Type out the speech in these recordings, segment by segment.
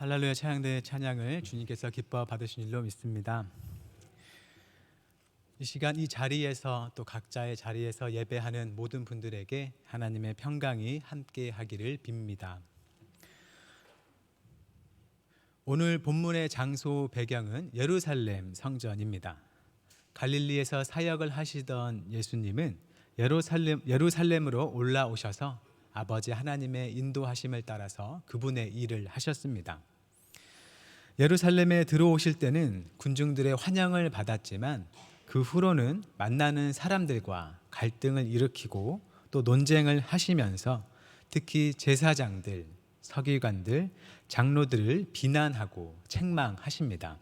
할렐루야 찬양대 찬양을 주님께서 기뻐 받으신 일로 믿습니다. 이 시간 이 자리에서 또 각자의 자리에서 예배하는 모든 분들에게 하나님의 평강이 함께 하기를 빕니다. 오늘 본문의 장소 배경은 예루살렘 성전입니다. 갈릴리에서 사역을 하시던 예수님은 예루살렘으로 올라오셔서 아버지 하나님의 인도하심을 따라서 그분의 일을 하셨습니다. 예루살렘에 들어오실 때는 군중들의 환영을 받았지만 그 후로는 만나는 사람들과 갈등을 일으키고 또 논쟁을 하시면서 특히 제사장들, 서기관들, 장로들을 비난하고 책망하십니다.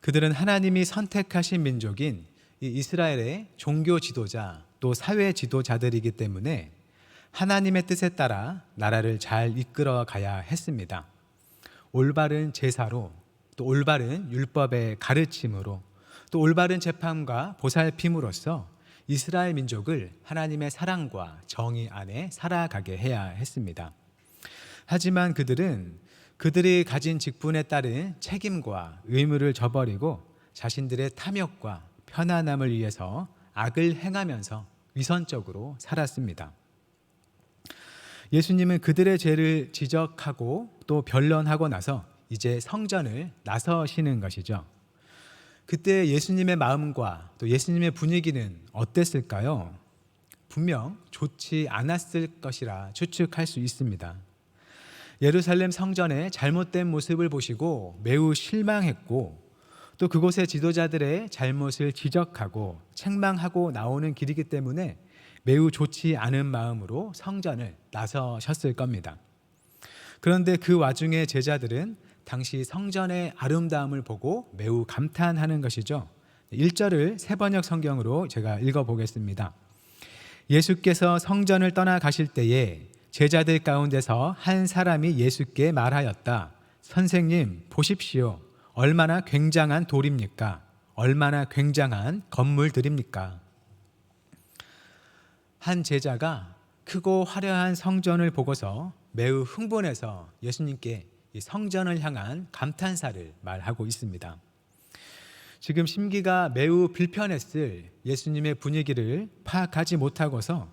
그들은 하나님이 선택하신 민족인 이 이스라엘의 종교 지도자 또 사회 지도자들이기 때문에 하나님의 뜻에 따라 나라를 잘 이끌어 가야 했습니다. 올바른 제사로 또 올바른 율법의 가르침으로 또 올바른 재판과 보살핌으로써 이스라엘 민족을 하나님의 사랑과 정의 안에 살아가게 해야 했습니다. 하지만 그들은 그들이 가진 직분에 따른 책임과 의무를 저버리고 자신들의 탐욕과 편안함을 위해서 악을 행하면서 위선적으로 살았습니다. 예수님은 그들의 죄를 지적하고 또 변론하고 나서 이제 성전을 나서시는 것이죠. 그때 예수님의 마음과 또 예수님의 분위기는 어땠을까요? 분명 좋지 않았을 것이라 추측할 수 있습니다. 예루살렘 성전의 잘못된 모습을 보시고 매우 실망했고 또 그곳의 지도자들의 잘못을 지적하고 책망하고 나오는 길이기 때문에 매우 좋지 않은 마음으로 성전을 나서셨을 겁니다. 그런데 그 와중에 제자들은 당시 성전의 아름다움을 보고 매우 감탄하는 것이죠. 1절을 세번역 성경으로 제가 읽어보겠습니다. 예수께서 성전을 떠나가실 때에 제자들 가운데서 한 사람이 예수께 말하였다. 선생님, 보십시오. 얼마나 굉장한 돌입니까? 얼마나 굉장한 건물들입니까? 한 제자가 크고 화려한 성전을 보고서 매우 흥분해서 예수님께 이 성전을 향한 감탄사를 말하고 있습니다. 지금 심기가 매우 불편했을 예수님의 분위기를 파악하지 못하고서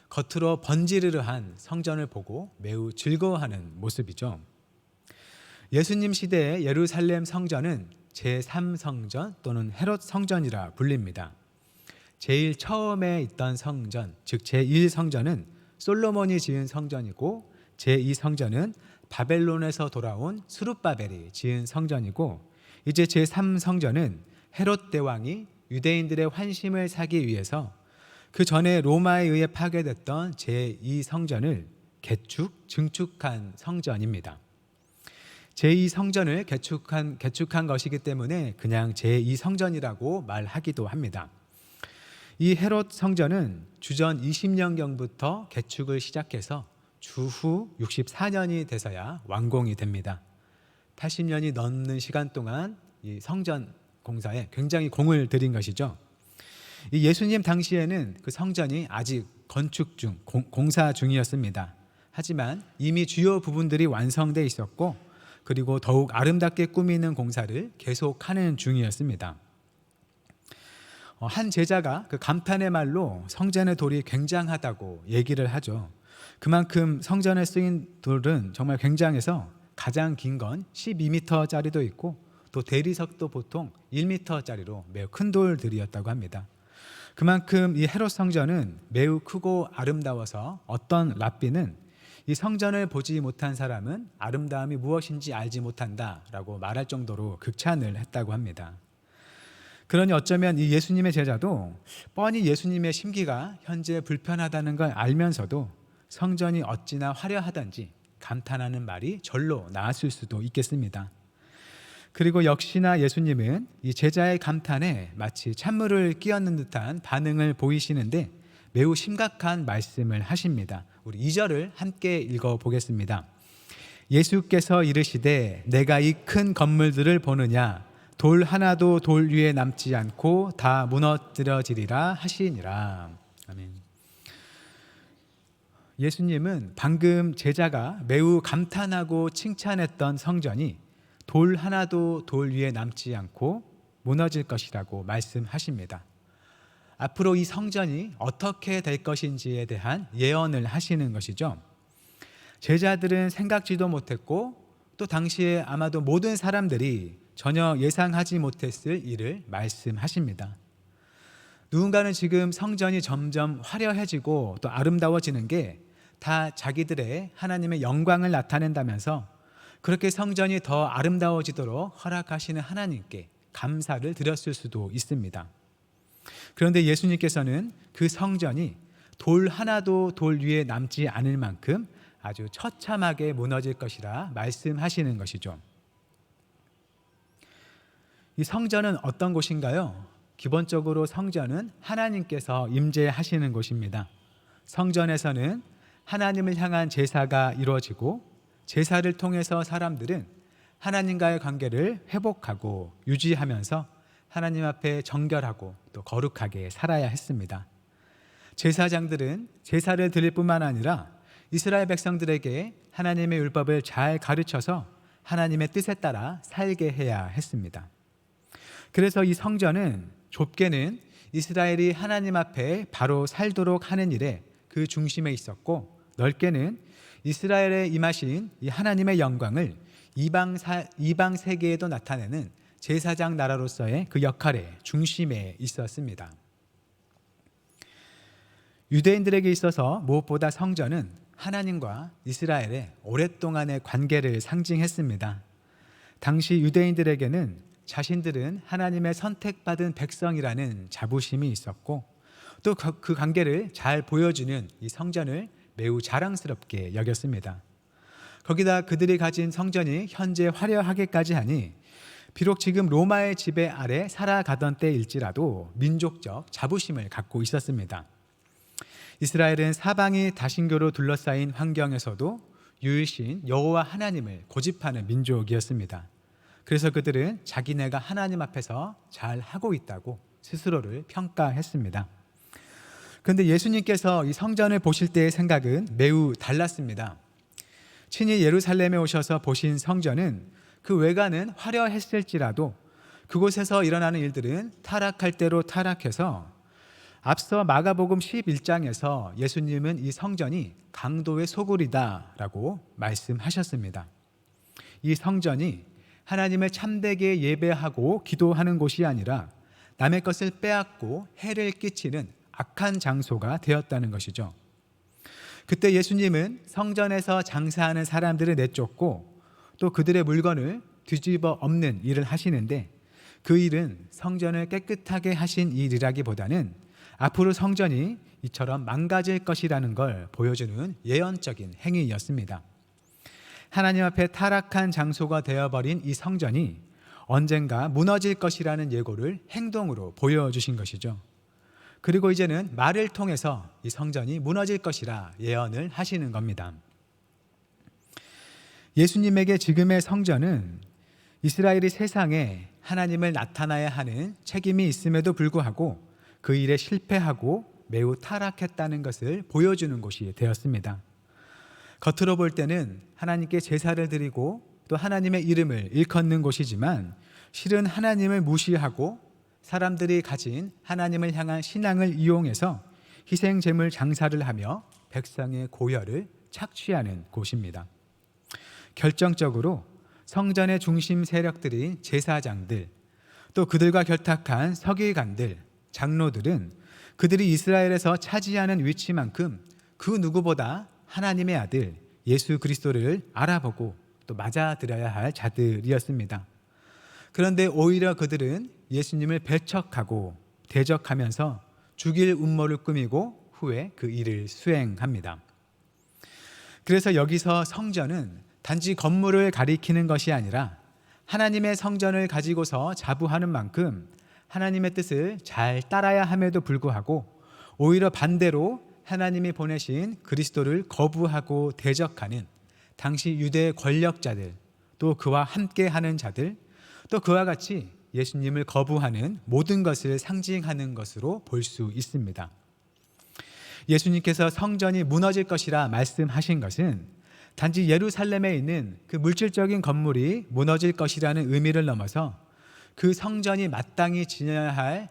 겉으로 번지르르한 성전을 보고 매우 즐거워하는 모습이죠. 예수님 시대의 예루살렘 성전은 제3성전 또는 헤롯 성전이라 불립니다. 제일 처음에 있던 성전, 즉 제1성전은 솔로몬이 지은 성전이고 제2성전은 바벨론에서 돌아온 스룹바벨이 지은 성전이고 이제 제3성전은 헤롯 대왕이 유대인들의 환심을 사기 위해서 그 전에 로마에 의해 파괴됐던 제2성전을 증축한 성전입니다. 제2성전을 개축한 것이기 때문에 그냥 제2성전이라고 말하기도 합니다. 이 헤롯 성전은 주전 20년경부터 개축을 시작해서 주후 64년이 돼서야 완공이 됩니다. 80년이 넘는 시간 동안 이 성전 공사에 굉장히 공을 들인 것이죠. 이 예수님 당시에는 그 성전이 아직 건축 중, 공사 중이었습니다. 하지만 이미 주요 부분들이 완성돼 있었고 그리고 더욱 아름답게 꾸미는 공사를 계속하는 중이었습니다. 한 제자가 그 감탄의 말로 성전의 돌이 굉장하다고 얘기를 하죠. 그만큼 성전에 쓰인 돌은 정말 굉장해서 가장 긴 건 12m짜리도 있고 또 대리석도 보통 1m짜리로 매우 큰 돌들이었다고 합니다. 그만큼 이 헤롯 성전은 매우 크고 아름다워서 어떤 랍비는 이 성전을 보지 못한 사람은 아름다움이 무엇인지 알지 못한다라고 말할 정도로 극찬을 했다고 합니다. 그러니 어쩌면 이 예수님의 제자도 뻔히 예수님의 심기가 현재 불편하다는 걸 알면서도 성전이 어찌나 화려하던지 감탄하는 말이 절로 나왔을 수도 있겠습니다. 그리고 역시나 예수님은 이 제자의 감탄에 마치 찬물을 끼얹는 듯한 반응을 보이시는데 매우 심각한 말씀을 하십니다. 우리 2절을 함께 읽어보겠습니다. 예수께서 이르시되 내가 이 큰 건물들을 보느냐 돌 하나도 돌 위에 남지 않고 다 무너뜨려지리라 하시니라. 아멘. 예수님은 방금 제자가 매우 감탄하고 칭찬했던 성전이 돌 하나도 돌 위에 남지 않고 무너질 것이라고 말씀하십니다. 앞으로 이 성전이 어떻게 될 것인지에 대한 예언을 하시는 것이죠. 제자들은 생각지도 못했고 또 당시에 아마도 모든 사람들이 전혀 예상하지 못했을 일을 말씀하십니다. 누군가는 지금 성전이 점점 화려해지고 또 아름다워지는 게 다 자기들의 하나님의 영광을 나타낸다면서 그렇게 성전이 더 아름다워지도록 허락하시는 하나님께 감사를 드렸을 수도 있습니다. 그런데 예수님께서는 그 성전이 돌 하나도 돌 위에 남지 않을 만큼 아주 처참하게 무너질 것이라 말씀하시는 것이죠. 이 성전은 어떤 곳인가요? 기본적으로 성전은 하나님께서 임재하시는 곳입니다. 성전에서는 하나님을 향한 제사가 이루어지고 제사를 통해서 사람들은 하나님과의 관계를 회복하고 유지하면서 하나님 앞에 정결하고 또 거룩하게 살아야 했습니다. 제사장들은 제사를 드릴 뿐만 아니라 이스라엘 백성들에게 하나님의 율법을 잘 가르쳐서 하나님의 뜻에 따라 살게 해야 했습니다. 그래서 이 성전은 좁게는 이스라엘이 하나님 앞에 바로 살도록 하는 일에 그 중심에 있었고, 넓게는 이스라엘에 임하신 이 하나님의 영광을 이방 세계에도 나타내는 제사장 나라로서의 그 역할의 중심에 있었습니다. 유대인들에게 있어서 무엇보다 성전은 하나님과 이스라엘의 오랫동안의 관계를 상징했습니다. 당시 유대인들에게는 자신들은 하나님의 선택받은 백성이라는 자부심이 있었고, 또 그 관계를 잘 보여주는 이 성전을 매우 자랑스럽게 여겼습니다. 거기다 그들이 가진 성전이 현재 화려하게까지 하니 비록 지금 로마의 지배 아래 살아가던 때일지라도 민족적 자부심을 갖고 있었습니다. 이스라엘은 사방이 다신교로 둘러싸인 환경에서도 유일신 여호와 하나님을 고집하는 민족이었습니다. 그래서 그들은 자기네가 하나님 앞에서 잘 하고 있다고 스스로를 평가했습니다. 그런데 예수님께서 이 성전을 보실 때의 생각은 매우 달랐습니다. 친히 예루살렘에 오셔서 보신 성전은 그 외관은 화려했을지라도 그곳에서 일어나는 일들은 타락할 대로 타락해서 앞서 마가복음 11장에서 예수님은 이 성전이 강도의 소굴이다라고 말씀하셨습니다. 이 성전이 하나님을 참되게 예배하고 기도하는 곳이 아니라 남의 것을 빼앗고 해를 끼치는 악한 장소가 되었다는 것이죠. 그때 예수님은 성전에서 장사하는 사람들을 내쫓고 또 그들의 물건을 뒤집어 엎는 일을 하시는데, 그 일은 성전을 깨끗하게 하신 일이라기보다는 앞으로 성전이 이처럼 망가질 것이라는 걸 보여주는 예언적인 행위였습니다. 하나님 앞에 타락한 장소가 되어버린 이 성전이 언젠가 무너질 것이라는 예고를 행동으로 보여주신 것이죠. 그리고 이제는 말을 통해서 이 성전이 무너질 것이라 예언을 하시는 겁니다. 예수님에게 지금의 성전은 이스라엘이 세상에 하나님을 나타나야 하는 책임이 있음에도 불구하고 그 일에 실패하고 매우 타락했다는 것을 보여주는 곳이 되었습니다. 겉으로 볼 때는 하나님께 제사를 드리고 또 하나님의 이름을 일컫는 곳이지만 실은 하나님을 무시하고 사람들이 가진 하나님을 향한 신앙을 이용해서 희생제물 장사를 하며 백성의 고혈을 착취하는 곳입니다. 결정적으로 성전의 중심 세력들인 제사장들, 또 그들과 결탁한 서기관들, 장로들은 그들이 이스라엘에서 차지하는 위치만큼 그 누구보다 하나님의 아들 예수 그리스도를 알아보고 또 맞아들여야 할 자들이었습니다. 그런데 오히려 그들은 예수님을 배척하고 대적하면서 죽일 음모를 꾸미고 후에 그 일을 수행합니다. 그래서 여기서 성전은 단지 건물을 가리키는 것이 아니라 하나님의 성전을 가지고서 자부하는 만큼 하나님의 뜻을 잘 따라야 함에도 불구하고 오히려 반대로 하나님이 보내신 그리스도를 거부하고 대적하는 당시 유대 권력자들, 또 그와 함께하는 자들, 또 그와 같이 예수님을 거부하는 모든 것을 상징하는 것으로 볼 수 있습니다. 예수님께서 성전이 무너질 것이라 말씀하신 것은 단지 예루살렘에 있는 그 물질적인 건물이 무너질 것이라는 의미를 넘어서 그 성전이 마땅히 지녀야 할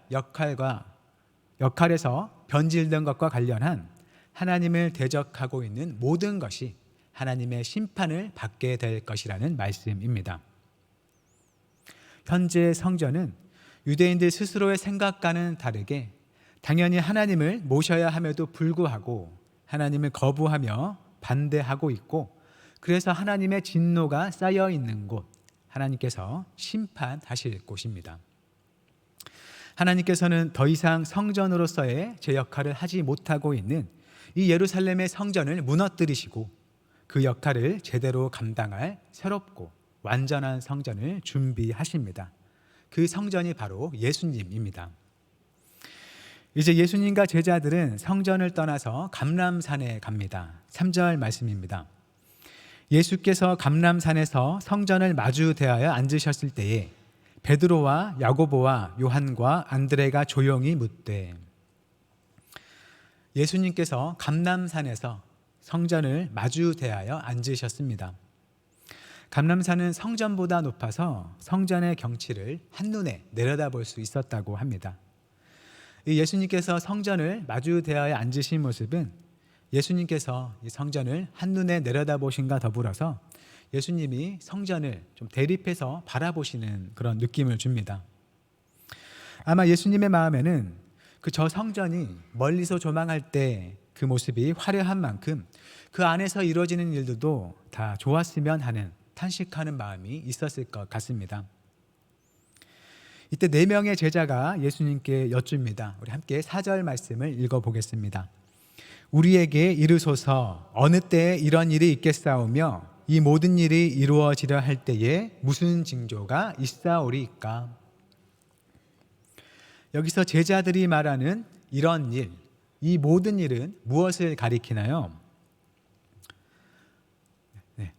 역할에서 변질된 것과 관련한 하나님을 대적하고 있는 모든 것이 하나님의 심판을 받게 될 것이라는 말씀입니다. 현재 성전은 유대인들 스스로의 생각과는 다르게 당연히 하나님을 모셔야 함에도 불구하고 하나님을 거부하며 반대하고 있고, 그래서 하나님의 진노가 쌓여 있는 곳, 하나님께서 심판하실 곳입니다. 하나님께서는 더 이상 성전으로서의 제 역할을 하지 못하고 있는 이 예루살렘의 성전을 무너뜨리시고 그 역할을 제대로 감당할 새롭고 완전한 성전을 준비하십니다. 그 성전이 바로 예수님입니다. 이제 예수님과 제자들은 성전을 떠나서 감람산에 갑니다. 3절 말씀입니다. 예수께서 감람산에서 성전을 마주 대하여 앉으셨을 때에 베드로와 야고보와 요한과 안드레가 조용히 묻되, 예수님께서 감람산에서 성전을 마주 대하여 앉으셨습니다. 감람산은 성전보다 높아서 성전의 경치를 한눈에 내려다볼 수 있었다고 합니다. 예수님께서 성전을 마주 대하여 앉으신 모습은 예수님께서 이 성전을 한눈에 내려다보신과 더불어서 예수님이 성전을 좀 대립해서 바라보시는 그런 느낌을 줍니다. 아마 예수님의 마음에는 저 성전이 멀리서 조망할 때 그 모습이 화려한 만큼 그 안에서 이루어지는 일들도 다 좋았으면 하는 탄식하는 마음이 있었을 것 같습니다. 이때 4명의 제자가 예수님께 여쭙니다. 우리 함께 4절 말씀을 읽어보겠습니다. 우리에게 이르소서, 어느 때에 이런 일이 있겠사오며 이 모든 일이 이루어지려 할 때에 무슨 징조가 있사오리이까? 여기서 제자들이 말하는 이런 일, 이 모든 일은 무엇을 가리키나요?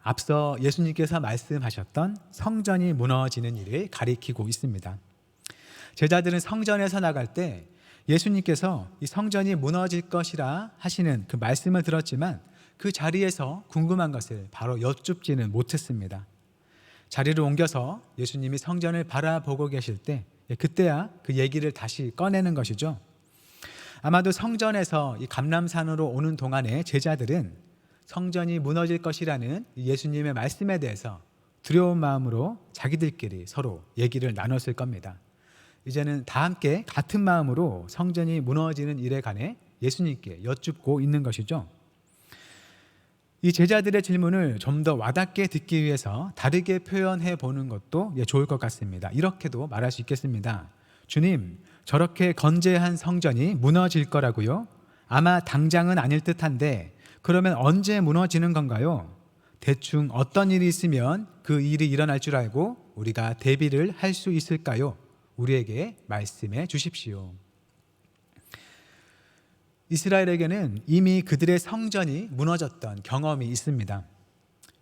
앞서 예수님께서 말씀하셨던 성전이 무너지는 일을 가리키고 있습니다. 제자들은 성전에서 나갈 때 예수님께서 이 성전이 무너질 것이라 하시는 그 말씀을 들었지만 그 자리에서 궁금한 것을 바로 여쭙지는 못했습니다. 자리를 옮겨서 예수님이 성전을 바라보고 계실 때 그때야 그 얘기를 다시 꺼내는 것이죠. 아마도 성전에서 이 감람산으로 오는 동안에 제자들은 성전이 무너질 것이라는 예수님의 말씀에 대해서 두려운 마음으로 자기들끼리 서로 얘기를 나눴을 겁니다. 이제는 다 함께 같은 마음으로 성전이 무너지는 일에 관해 예수님께 여쭙고 있는 것이죠. 이 제자들의 질문을 좀 더 와닿게 듣기 위해서 다르게 표현해 보는 것도 좋을 것 같습니다. 이렇게도 말할 수 있겠습니다. 주님, 저렇게 건재한 성전이 무너질 거라고요? 아마 당장은 아닐 듯한데 그러면 언제 무너지는 건가요? 대충 어떤 일이 있으면 그 일이 일어날 줄 알고 우리가 대비를 할 수 있을까요? 우리에게 말씀해 주십시오. 이스라엘에게는 이미 그들의 성전이 무너졌던 경험이 있습니다.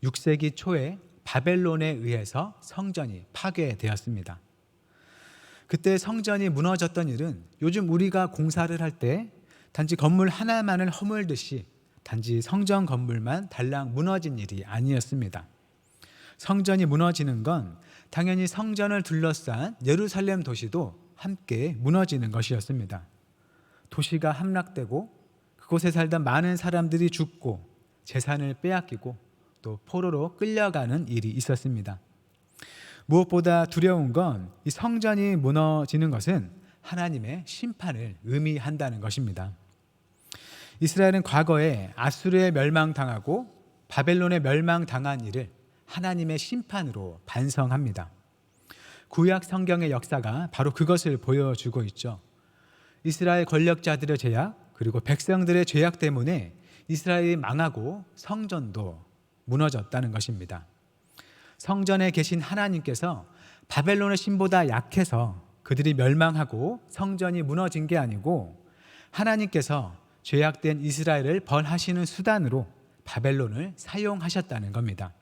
6세기 초에 바벨론에 의해서 성전이 파괴되었습니다. 그때 성전이 무너졌던 일은 요즘 우리가 공사를 할 때 단지 건물 하나만을 허물듯이 단지 성전 건물만 달랑 무너진 일이 아니었습니다. 성전이 무너지는 건 당연히 성전을 둘러싼 예루살렘 도시도 함께 무너지는 것이었습니다. 도시가 함락되고 그곳에 살던 많은 사람들이 죽고 재산을 빼앗기고 또 포로로 끌려가는 일이 있었습니다. 무엇보다 두려운 건 이 성전이 무너지는 것은 하나님의 심판을 의미한다는 것입니다. 이스라엘은 과거에 아수르에 멸망당하고 바벨론에 멸망당한 일을 하나님의 심판으로 반성합니다. 구약 성경의 역사가 바로 그것을 보여주고 있죠. 이스라엘 권력자들의 죄악 그리고 백성들의 죄악 때문에 이스라엘이 망하고 성전도 무너졌다는 것입니다. 성전에 계신 하나님께서 바벨론의 신보다 약해서 그들이 멸망하고 성전이 무너진 게 아니고 하나님께서 죄악된 이스라엘을 벌하시는 수단으로 바벨론을 사용하셨다는 겁니다.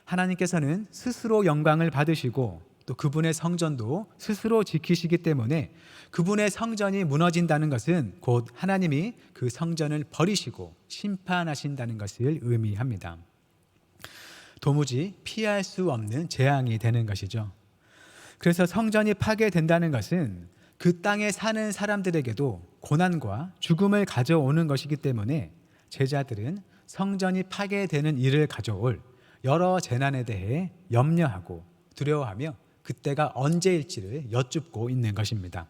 하나님께서는 스스로 영광을 받으시고 또 그분의 성전도 스스로 지키시기 때문에 그분의 성전이 무너진다는 것은 곧 하나님이 그 성전을 버리시고 심판하신다는 것을 의미합니다. 도무지 피할 수 없는 재앙이 되는 것이죠. 그래서 성전이 파괴된다는 것은 그 땅에 사는 사람들에게도 고난과 죽음을 가져오는 것이기 때문에 제자들은 성전이 파괴되는 일을 가져올 여러 재난에 대해 염려하고 두려워하며 그때가 언제일지를 여쭙고 있는 것입니다.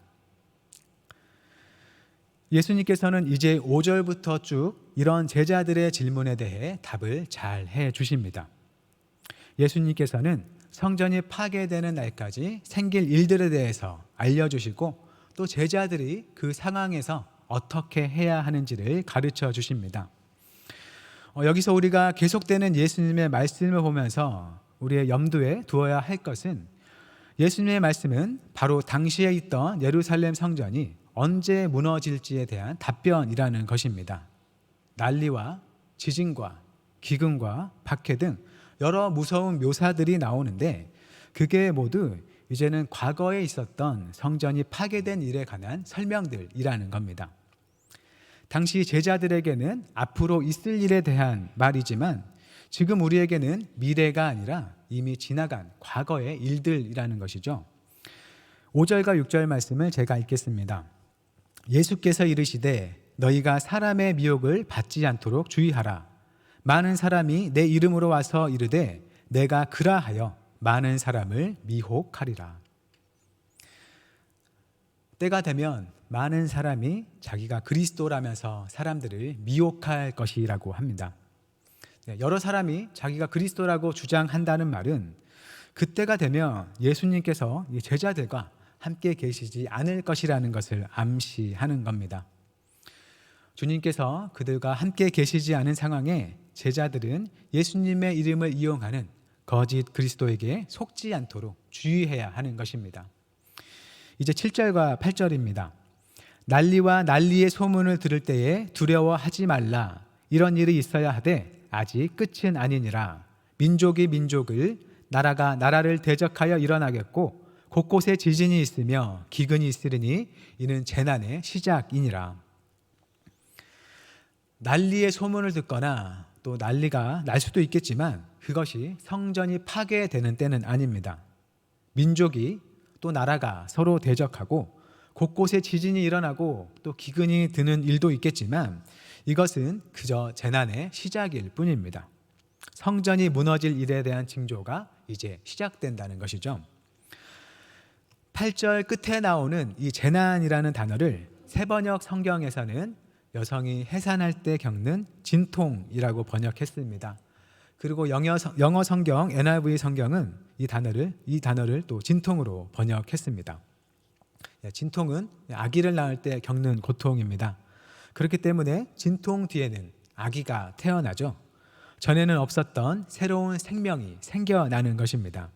예수님께서는 이제 5절부터 쭉 이런 제자들의 질문에 대해 답을 잘 해주십니다. 예수님께서는 성전이 파괴되는 날까지 생길 일들에 대해서 알려주시고 또 제자들이 그 상황에서 어떻게 해야 하는지를 가르쳐 주십니다. 여기서 우리가 계속되는 예수님의 말씀을 보면서 우리의 염두에 두어야 할 것은 예수님의 말씀은 바로 당시에 있던 예루살렘 성전이 언제 무너질지에 대한 답변이라는 것입니다. 난리와 지진과 기근과 박해 등 여러 무서운 묘사들이 나오는데 그게 모두 이제는 과거에 있었던 성전이 파괴된 일에 관한 설명들이라는 겁니다. 당시 제자들에게는 앞으로 있을 일에 대한 말이지만 지금 우리에게는 미래가 아니라 이미 지나간 과거의 일들이라는 것이죠. 5절과 6절 말씀을 제가 읽겠습니다. 예수께서 이르시되 너희가 사람의 미혹을 받지 않도록 주의하라. 많은 사람이 내 이름으로 와서 이르되 내가 그라하여 많은 사람을 미혹하리라. 때가 되면 많은 사람이 자기가 그리스도라면서 사람들을 미혹할 것이라고 합니다. 여러 사람이 자기가 그리스도라고 주장한다는 말은 그때가 되면 예수님께서 제자들과 함께 계시지 않을 것이라는 것을 암시하는 겁니다. 주님께서 그들과 함께 계시지 않은 상황에 제자들은 예수님의 이름을 이용하는 거짓 그리스도에게 속지 않도록 주의해야 하는 것입니다. 이제 7절과 8절입니다. 난리와 난리의 소문을 들을 때에 두려워하지 말라. 이런 일이 있어야 하되 아직 끝은 아니니라. 민족이 민족을, 나라가 나라를 대적하여 일어나겠고 곳곳에 지진이 있으며 기근이 있으리니 이는 재난의 시작이니라. 난리의 소문을 듣거나 또 난리가 날 수도 있겠지만 그것이 성전이 파괴되는 때는 아닙니다. 민족이 또 나라가 서로 대적하고 곳곳에 지진이 일어나고 또 기근이 드는 일도 있겠지만 이것은 그저 재난의 시작일 뿐입니다. 성전이 무너질 일에 대한 징조가 이제 시작된다는 것이죠. 8절 끝에 나오는 이 재난이라는 단어를 세번역 성경에서는 여성이 해산할 때 겪는 진통이라고 번역했습니다. 그리고 영어 성경 NIV 성경은 이 단어를 또 진통으로 번역했습니다. 진통은 아기를 낳을 때 겪는 고통입니다. 그렇기 때문에 진통 뒤에는 아기가 태어나죠. 전에는 없었던 새로운 생명이 생겨나는 것입니다.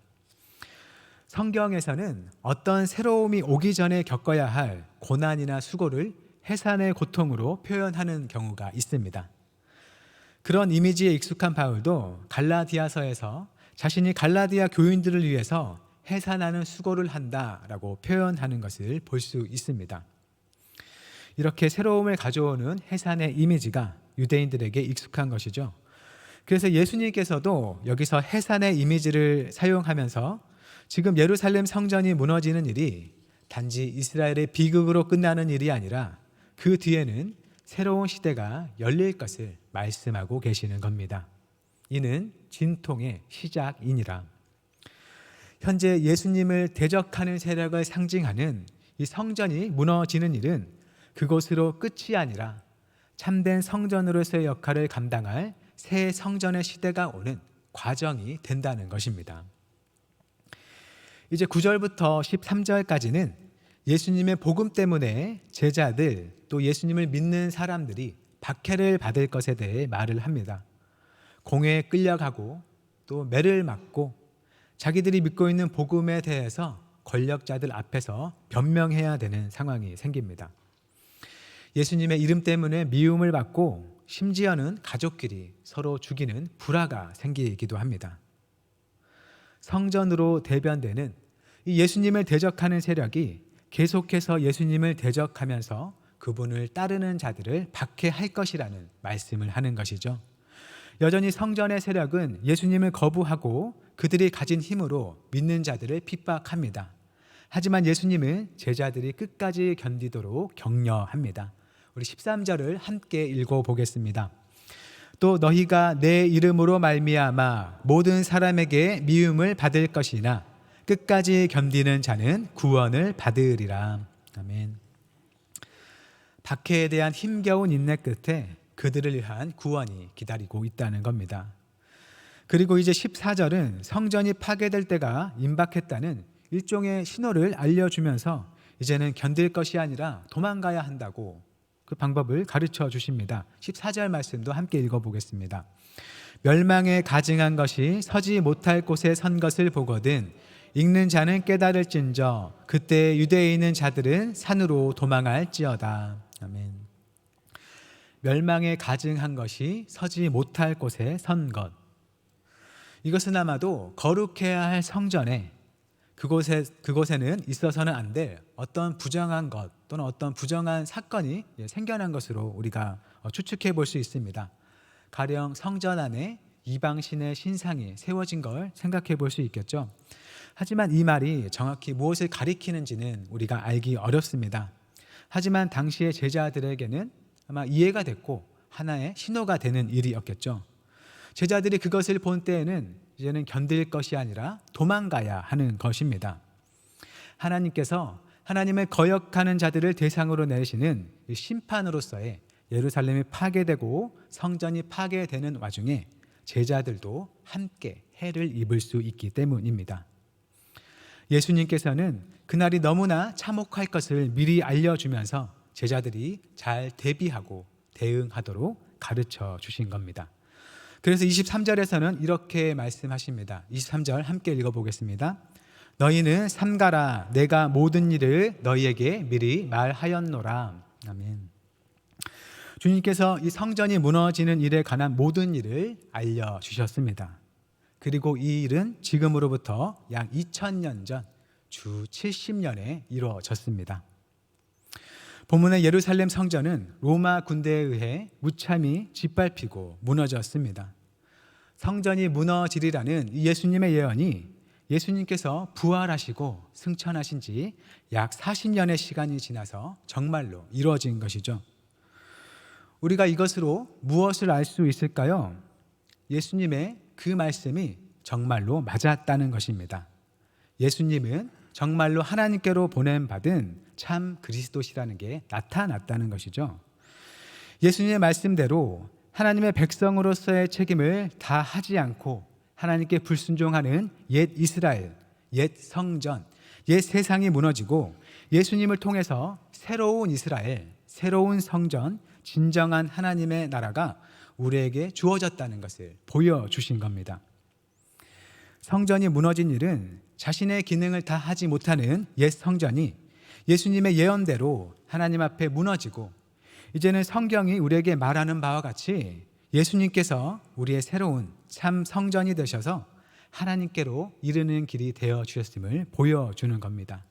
성경에서는 어떤 새로움이 오기 전에 겪어야 할 고난이나 수고를 해산의 고통으로 표현하는 경우가 있습니다. 그런 이미지에 익숙한 바울도 갈라디아서에서 자신이 갈라디아 교인들을 위해서 해산하는 수고를 한다라고 표현하는 것을 볼 수 있습니다. 이렇게 새로움을 가져오는 해산의 이미지가 유대인들에게 익숙한 것이죠. 그래서 예수님께서도 여기서 해산의 이미지를 사용하면서 지금 예루살렘 성전이 무너지는 일이 단지 이스라엘의 비극으로 끝나는 일이 아니라 그 뒤에는 새로운 시대가 열릴 것을 말씀하고 계시는 겁니다. 이는 진통의 시작이니라. 현재 예수님을 대적하는 세력을 상징하는 이 성전이 무너지는 일은 그것으로 끝이 아니라 참된 성전으로서의 역할을 감당할 새 성전의 시대가 오는 과정이 된다는 것입니다. 이제 9절부터 13절까지는 예수님의 복음 때문에 제자들 또 예수님을 믿는 사람들이 박해를 받을 것에 대해 말을 합니다. 공회에 끌려가고 또 매를 맞고 자기들이 믿고 있는 복음에 대해서 권력자들 앞에서 변명해야 되는 상황이 생깁니다. 예수님의 이름 때문에 미움을 받고 심지어는 가족끼리 서로 죽이는 불화가 생기기도 합니다. 성전으로 대변되는 이 예수님을 대적하는 세력이 계속해서 예수님을 대적하면서 그분을 따르는 자들을 박해할 것이라는 말씀을 하는 것이죠. 여전히 성전의 세력은 예수님을 거부하고 그들이 가진 힘으로 믿는 자들을 핍박합니다. 하지만 예수님은 제자들이 끝까지 견디도록 격려합니다. 우리 13절을 함께 읽어보겠습니다. 또 너희가 내 이름으로 말미암아 모든 사람에게 미움을 받을 것이나 끝까지 견디는 자는 구원을 받으리라. 아멘. 박해에 대한 힘겨운 인내 끝에 그들을 위한 구원이 기다리고 있다는 겁니다. 그리고 이제 14절은 성전이 파괴될 때가 임박했다는 일종의 신호를 알려주면서 이제는 견딜 것이 아니라 도망가야 한다고 그 방법을 가르쳐 주십니다. 14절 말씀도 함께 읽어보겠습니다. 멸망에 가증한 것이 서지 못할 곳에 선 것을 보거든 읽는 자는 깨달을진저 그때 유대에 있는 자들은 산으로 도망할지어다. 아멘. 멸망에 가증한 것이 서지 못할 곳에 선 것. 이것은 아마도 거룩해야 할 성전에 그곳에는 있어서는 안 될 어떤 부정한 것 또는 어떤 부정한 사건이 생겨난 것으로 우리가 추측해 볼 수 있습니다. 가령 성전 안에 이방신의 신상이 세워진 걸 생각해 볼 수 있겠죠. 하지만 이 말이 정확히 무엇을 가리키는지는 우리가 알기 어렵습니다. 하지만 당시의 제자들에게는 아마 이해가 됐고 하나의 신호가 되는 일이었겠죠. 제자들이 그것을 본 때에는 이제는 견딜 것이 아니라 도망가야 하는 것입니다. 하나님께서 하나님을 거역하는 자들을 대상으로 내시는 심판으로서의 예루살렘이 파괴되고 성전이 파괴되는 와중에 제자들도 함께 해를 입을 수 있기 때문입니다. 예수님께서는 그날이 너무나 참혹할 것을 미리 알려주면서 제자들이 잘 대비하고 대응하도록 가르쳐 주신 겁니다. 그래서 23절에서는 이렇게 말씀하십니다. 23절 함께 읽어보겠습니다. 너희는 삼가라 내가 모든 일을 너희에게 미리 말하였노라. 아멘. 주님께서 이 성전이 무너지는 일에 관한 모든 일을 알려주셨습니다. 그리고 이 일은 지금으로부터 약 2000년 전 주 70년에 이루어졌습니다. 본문의 예루살렘 성전은 로마 군대에 의해 무참히 짓밟히고 무너졌습니다. 성전이 무너지리라는 예수님의 예언이 예수님께서 부활하시고 승천하신 지 약 40년의 시간이 지나서 정말로 이루어진 것이죠. 우리가 이것으로 무엇을 알 수 있을까요? 예수님의 그 말씀이 정말로 맞았다는 것입니다. 예수님은 정말로 하나님께로 보냄받은 참 그리스도시라는 게 나타났다는 것이죠. 예수님의 말씀대로 하나님의 백성으로서의 책임을 다 하지 않고 하나님께 불순종하는 옛 이스라엘, 옛 성전, 옛 세상이 무너지고 예수님을 통해서 새로운 이스라엘, 새로운 성전, 진정한 하나님의 나라가 우리에게 주어졌다는 것을 보여주신 겁니다. 성전이 무너진 일은 자신의 기능을 다 하지 못하는 옛 성전이 예수님의 예언대로 하나님 앞에 무너지고 이제는 성경이 우리에게 말하는 바와 같이 예수님께서 우리의 새로운 참 성전이 되셔서 하나님께로 이르는 길이 되어 주셨음을 보여주는 겁니다.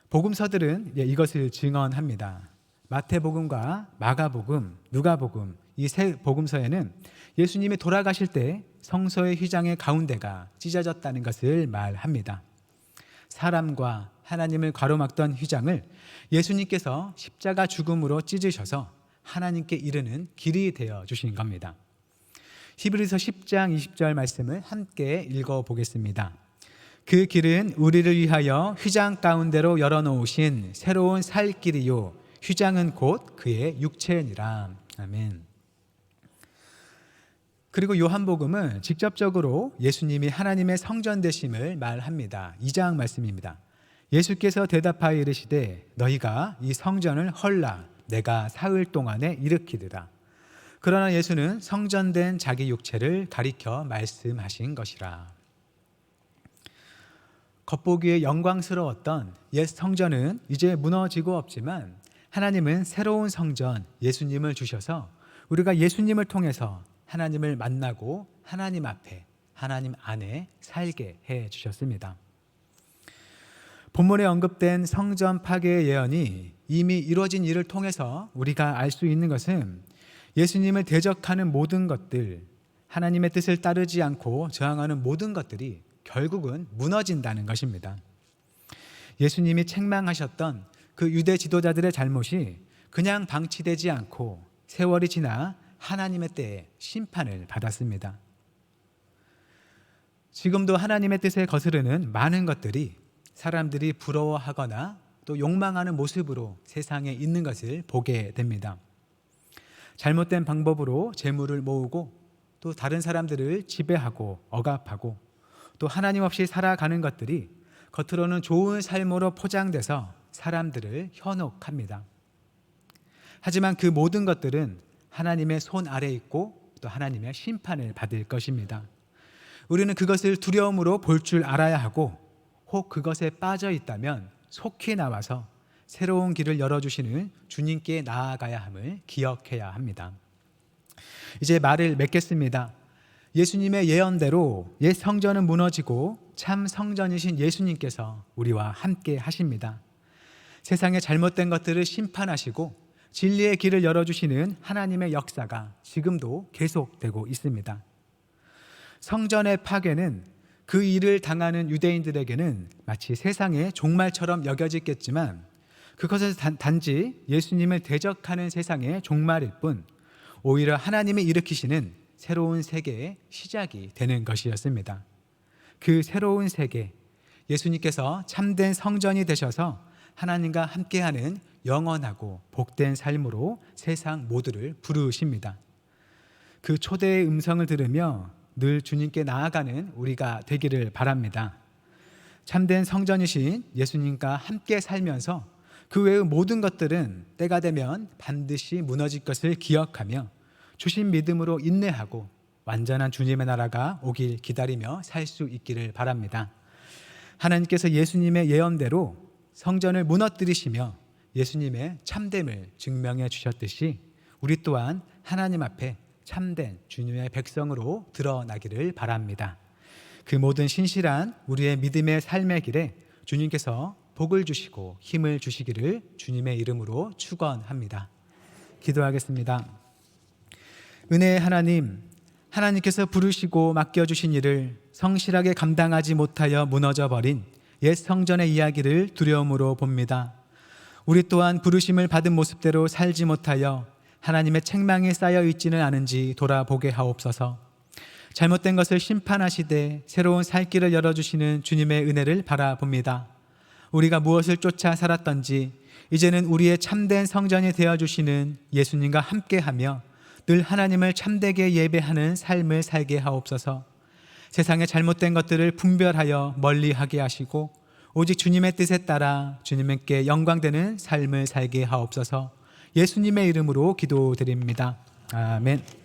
복음서들은 이것을 증언합니다. 마태복음과 마가복음, 누가복음 이 세 복음서에는 예수님이 돌아가실 때 성소의 휘장의 가운데가 찢어졌다는 것을 말합니다. 사람과 하나님을 가로막던 휘장을 예수님께서 십자가 죽음으로 찢으셔서 하나님께 이르는 길이 되어 주신 겁니다. 히브리서 10장 20절 말씀을 함께 읽어보겠습니다. 그 길은 우리를 위하여 휘장 가운데로 열어놓으신 새로운 살 길이요 휘장은 곧 그의 육체니라. 아멘. 그리고 요한복음은 직접적으로 예수님이 하나님의 성전 되심을 말합니다. 2장 말씀입니다. 예수께서 대답하여 이르시되 너희가 이 성전을 헐라 내가 사흘 동안에 일으키리라. 그러나 예수는 성전된 자기 육체를 가리켜 말씀하신 것이라. 겉보기에 영광스러웠던 옛 성전은 이제 무너지고 없지만 하나님은 새로운 성전 예수님을 주셔서 우리가 예수님을 통해서 하나님을 만나고 하나님 앞에 하나님 안에 살게 해 주셨습니다. 본문에 언급된 성전 파괴의 예언이 이미 이루어진 일을 통해서 우리가 알 수 있는 것은 예수님을 대적하는 모든 것들, 하나님의 뜻을 따르지 않고 저항하는 모든 것들이 결국은 무너진다는 것입니다. 예수님이 책망하셨던 그 유대 지도자들의 잘못이 그냥 방치되지 않고 세월이 지나 하나님의 때에 심판을 받았습니다. 지금도 하나님의 뜻에 거스르는 많은 것들이 사람들이 부러워하거나 또 욕망하는 모습으로 세상에 있는 것을 보게 됩니다. 잘못된 방법으로 재물을 모으고 또 다른 사람들을 지배하고 억압하고 또 하나님 없이 살아가는 것들이 겉으로는 좋은 삶으로 포장돼서 사람들을 현혹합니다. 하지만 그 모든 것들은 하나님의 손 아래 있고 또 하나님의 심판을 받을 것입니다. 우리는 그것을 두려움으로 볼 줄 알아야 하고 혹 그것에 빠져 있다면 속히 나와서 새로운 길을 열어주시는 주님께 나아가야 함을 기억해야 합니다. 이제 말을 맺겠습니다. 예수님의 예언대로 옛 성전은 무너지고 참 성전이신 예수님께서 우리와 함께 하십니다. 세상의 잘못된 것들을 심판하시고 진리의 길을 열어주시는 하나님의 역사가 지금도 계속되고 있습니다. 성전의 파괴는 그 일을 당하는 유대인들에게는 마치 세상의 종말처럼 여겨지겠지만 그것은 단지 예수님을 대적하는 세상의 종말일 뿐 오히려 하나님이 일으키시는 새로운 세계의 시작이 되는 것이었습니다. 그 새로운 세계, 예수님께서 참된 성전이 되셔서 하나님과 함께하는 영원하고 복된 삶으로 세상 모두를 부르십니다. 그 초대의 음성을 들으며 늘 주님께 나아가는 우리가 되기를 바랍니다. 참된 성전이신 예수님과 함께 살면서 그 외의 모든 것들은 때가 되면 반드시 무너질 것을 기억하며 주신 믿음으로 인내하고 완전한 주님의 나라가 오길 기다리며 살 수 있기를 바랍니다. 하나님께서 예수님의 예언대로 성전을 무너뜨리시며 예수님의 참됨을 증명해 주셨듯이 우리 또한 하나님 앞에 참된 주님의 백성으로 드러나기를 바랍니다. 그 모든 신실한 우리의 믿음의 삶의 길에 주님께서 복을 주시고 힘을 주시기를 주님의 이름으로 축원합니다. 기도하겠습니다. 은혜의 하나님, 하나님께서 부르시고 맡겨주신 일을 성실하게 감당하지 못하여 무너져버린 옛 성전의 이야기를 두려움으로 봅니다. 우리 또한 부르심을 받은 모습대로 살지 못하여 하나님의 책망이 쌓여 있지는 않은지 돌아보게 하옵소서. 잘못된 것을 심판하시되 새로운 살 길을 열어주시는 주님의 은혜를 바라봅니다. 우리가 무엇을 쫓아 살았던지 이제는 우리의 참된 성전이 되어주시는 예수님과 함께하며 늘 하나님을 참되게 예배하는 삶을 살게 하옵소서. 세상의 잘못된 것들을 분별하여 멀리하게 하시고 오직 주님의 뜻에 따라 주님께 영광되는 삶을 살게 하옵소서. 예수님의 이름으로 기도드립니다. 아멘.